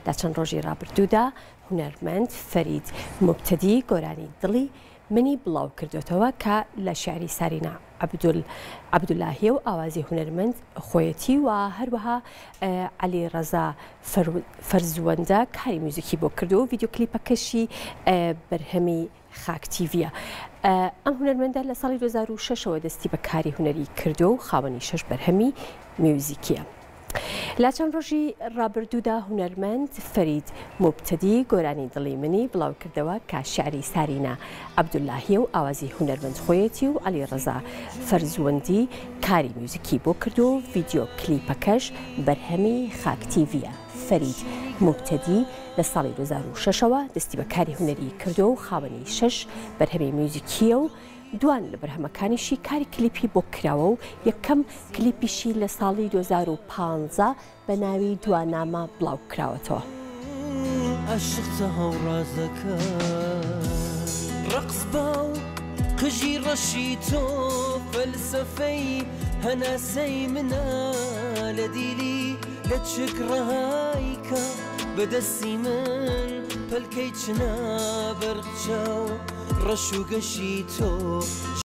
لە چەند ڕۆژی ڕابردوودا هونەرمەند فەرید موبتەدی گۆرانی دڵی منی بڵاو کردوێتەوە کە لە شێعری سارینا عەبدولاهیە و ئاوازی هونەرمەند خۆیەتی و هەروەها عەلی ڕەزا فەرزوەندە کاری موزیکی بۆ کردو و ڤیدیۆ کلیپەکەشی بەرهەمی خاک تیڤیە. ئەم هونەرمەندە لە ساڵی 2006ەوە دەستی بە کاری هونەری کردو و خاوەنی 6 بەرهەمی میوزیکیە. لە چەند ڕۆژی ڕابردوودا هونەرمەند فەرید موبتەدی گۆرانی دڵی منی بڵاو کردەوە کە شێعری سارینا عەبدولاهیە و ئاوازی هونەرمەند خۆیەتی و عەلی ڕەزا فەرزوەندی کاری میوزیکی بۆ کردو و ڤیدیۆ کلیپەکەش بەرهەمی خاک تیڤیە. فەرید موبتەدی لە ساڵی 2006ەوە دەستی بە کاری هونەری کردو و خاوەنی 6 بەرهەمی میوزیکیە و دوان لە بەرهەمەکانیشی کاری کلیپی بۆ کراوە و یەکەم کلیپیشی لە ساڵی 2015 بە ناوی دوانامە بڵاو کراوەتەوە. عاشقتە هەوڕازەکە ڕەقس باو قژی ڕەشی تۆ فەلسەفەی هەناسەی منە لە دیلی لە چک ڕەهایکە بەدەستی من پەلکەی چنە بەرخچاو ڕەش و گەشی تۆ